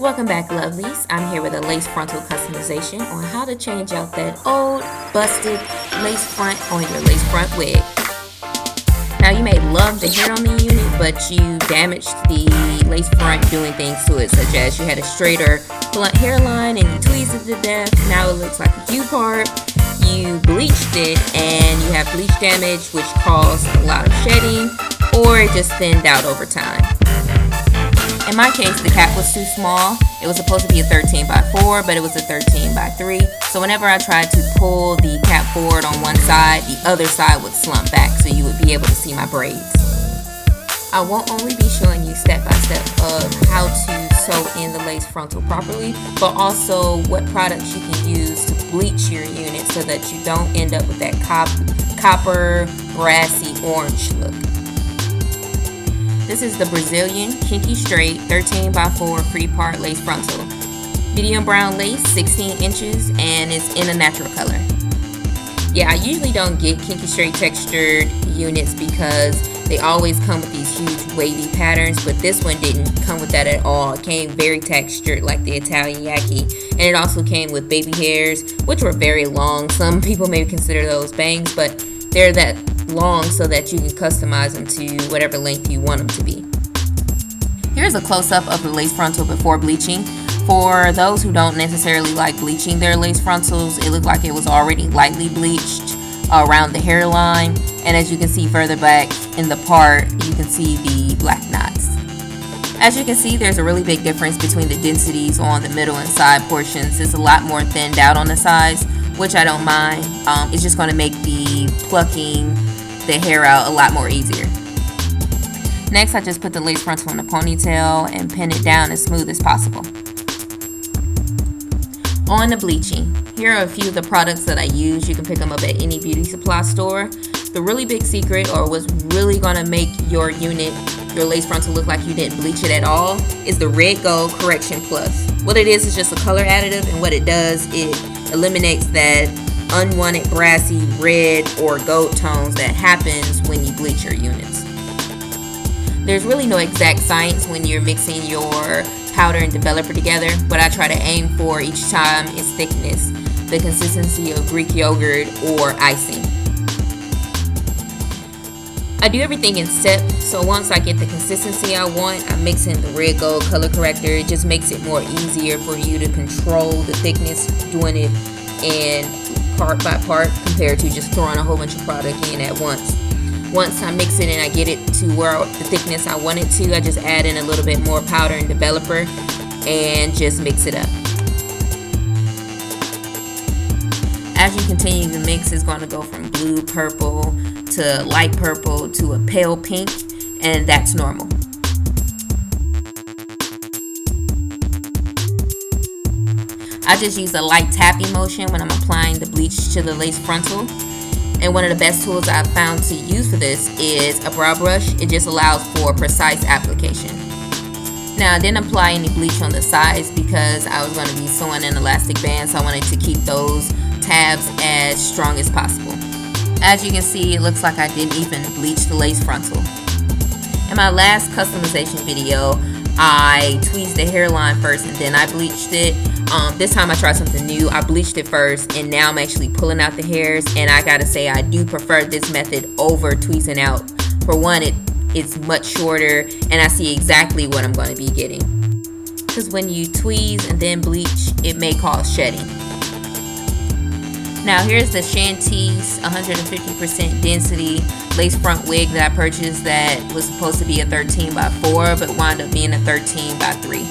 Welcome back, lovelies. I'm here with a lace frontal customization on how to change out that old, busted lace front on your lace front wig. Now, you may love the hair on the unit, but you damaged the lace front doing things to it, such as you had a straighter, blunt hairline and you tweezed it to death. Now it looks like a U-part. You bleached it and you have bleach damage, which caused a lot of shedding, or it just thinned out over time. In my case, the cap was too small. It was supposed to be a 13 by 4, but it was a 13 by 3. So whenever I tried to pull the cap forward on one side, the other side would slump back, so you would be able to see my braids. I won't only be showing you step by step of how to sew in the lace frontal properly, but also what products you can use to bleach your unit so that you don't end up with that copper, brassy orange look. This is the Brazilian Kinky Straight 13 by 4 free part lace frontal. Medium brown lace, 16 inches, and it's in a natural color. Yeah, I usually don't get Kinky Straight textured units because they always come with these huge wavy patterns, but this one didn't come with that at all. It came very textured like the Italian Yaki, and it also came with baby hairs, which were very long. Some people may consider those bangs, but they're that long so that you can customize them to whatever length you want them to be. Here's a close-up of the lace frontal before bleaching. For those who don't necessarily like bleaching their lace frontals, it looked like it was already lightly bleached around the hairline, and as you can see further back in the part, you can see the black knots. As you can see, there's a really big difference between the densities on the middle and side portions. It's a lot more thinned out on the sides, which I don't mind. It's just going to make the plucking the hair out a lot more easier. Next, I just put the lace frontal in a ponytail and pin it down as smooth as possible. On the bleaching, here are a few of the products that I use. You can pick them up at any beauty supply store. The really big secret, or what's really going to make your unit, your lace frontal look like you didn't bleach it at all, is the Red Gold Correction Plus. What it is just a color additive, and what it does, it eliminates that unwanted brassy red or gold tones that happens when you bleach your units. There's really no exact science when you're mixing your powder and developer together. What I try to aim for each time is thickness, the consistency of Greek yogurt or icing. I do everything in steps, so once I get the consistency I want, I mix in the red gold color corrector. It just makes it more easier for you to control the thickness doing it in part by part compared to just throwing a whole bunch of product in at once. Once I mix it and I get it to where the thickness I want it to, I just add in a little bit more powder and developer and just mix it up. As you continue the mix, it's going to go from blue, purple to light purple to a pale pink, and that's normal. I just use a light tapping motion when I'm applying the bleach to the lace frontal. And one of the best tools I've found to use for this is a brow brush. It just allows for precise application. Now, I didn't apply any bleach on the sides because I was going to be sewing in elastic bands, so I wanted to keep those tabs as strong as possible. As you can see, it looks like I didn't even bleach the lace frontal. In my last customization video, I tweezed the hairline first and then I bleached it. This time I tried something new. I bleached it first and now I'm actually pulling out the hairs, and I gotta say I do prefer this method over tweezing out. For one, it's much shorter and I see exactly what I'm going to be getting. Because when you tweeze and then bleach, it may cause shedding. Now here's the Chantiche 150% density lace front wig that I purchased that was supposed to be a 13 by 4 but wound up being a 13 by 3.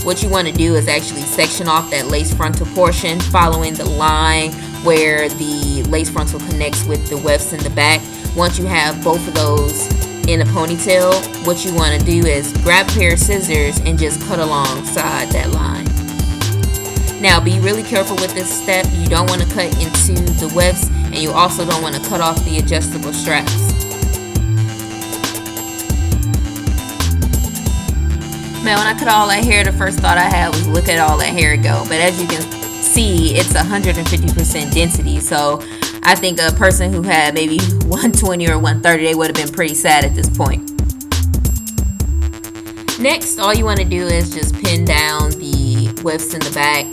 What you want to do is actually section off that lace frontal portion following the line where the lace frontal connects with the wefts in the back. Once you have both of those in a ponytail, what you want to do is grab a pair of scissors and just cut alongside that line. Now be really careful with this step. You don't want to cut into the wefts, and you also don't want to cut off the adjustable straps. Man, when I cut all that hair, the first thought I had was, look at all that hair go. But as you can see, it's 150% density, so I think a person who had maybe 120 or 130, they would have been pretty sad at this point. Next, all you want to do is just pin down the wefts in the back.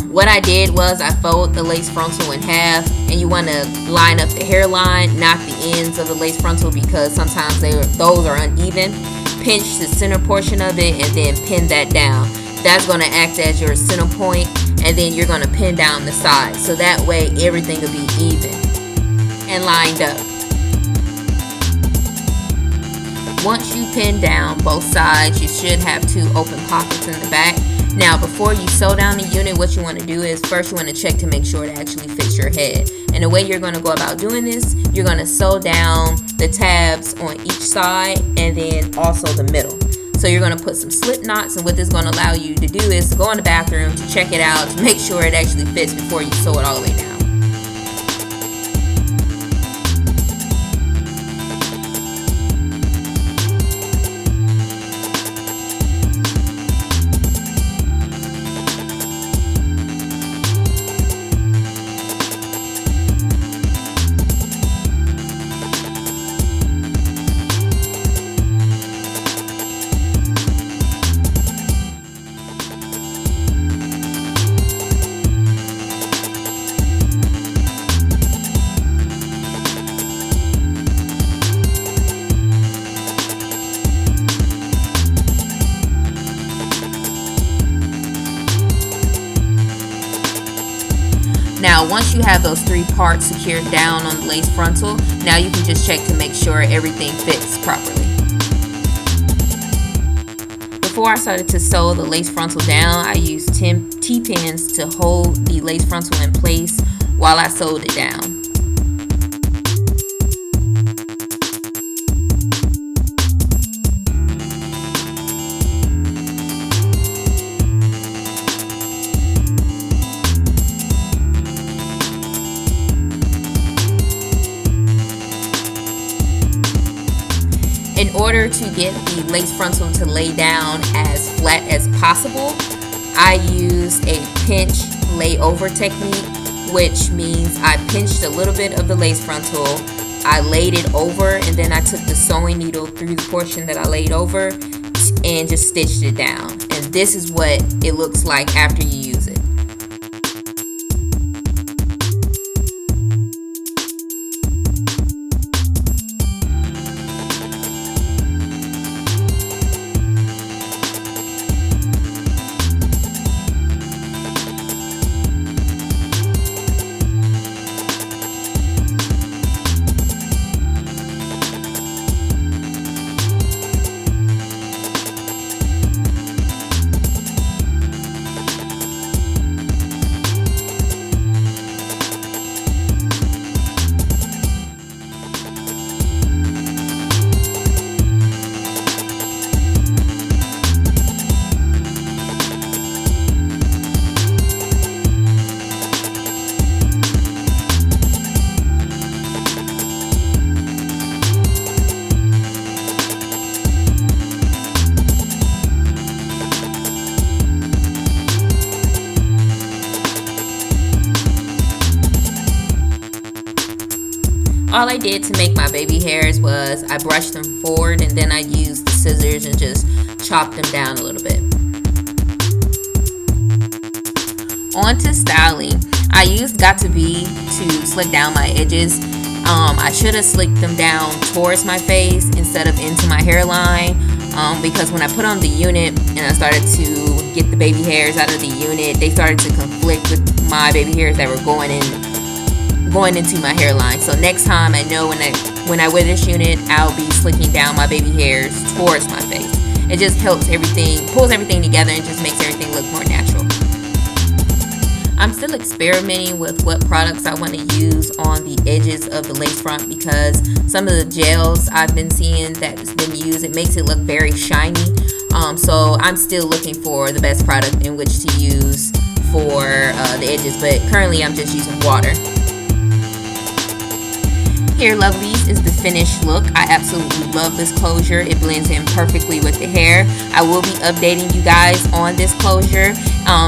What I did was I folded the lace frontal in half, and you want to line up the hairline, not the ends of the lace frontal, because sometimes those are uneven. Pinch the center portion of it and then pin that down. That's going to act as your center point, and then you're going to pin down the sides, so that way everything will be even and lined up. Once you pin down both sides, you should have 2 open pockets in the back. Now, before you sew down the unit, what you want to do is first you want to check to make sure it actually fits your head. And the way you're going to go about doing this, you're going to sew down the tabs on each side and then also the middle. So you're going to put some slip knots, and what this is going to allow you to do is to go in the bathroom to check it out, to make sure it actually fits before you sew it all the way down. Now, once you have those 3 parts secured down on the lace frontal, now you can just check to make sure everything fits properly. Before I started to sew the lace frontal down, I used T-pins to hold the lace frontal in place while I sewed it down. In order to get the lace frontal to lay down as flat as possible, I used a pinch layover technique, which means I pinched a little bit of the lace frontal, I laid it over, and then I took the sewing needle through the portion that I laid over and just stitched it down. And this is what it looks like after you use it. All I did to make my baby hairs was I brushed them forward, and then I used the scissors and just chopped them down a little bit. On to styling. I used Got2b to slick down my edges. I should have slicked them down towards my face instead of into my hairline, because when I put on the unit and I started to get the baby hairs out of the unit, they started to conflict with my baby hairs that were going into my hairline. So next time, I know when I wear this unit, I'll be slicking down my baby hairs towards my face. It just helps everything, pulls everything together, and just makes everything look more natural. I'm still experimenting with what products I want to use on the edges of the lace front, because some of the gels I've been seeing that's been used, it makes it look very shiny. So I'm still looking for the best product in which to use for the edges, but currently I'm just using water. Here Lovelies is the finished look. I absolutely love this closure. It blends in perfectly with the hair. I will be updating you guys on this closure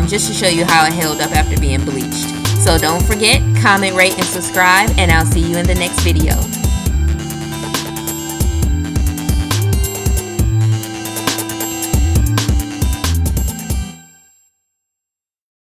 just to show you how it held up after being bleached. So don't forget, comment, rate, and subscribe, and I'll see you in the next video.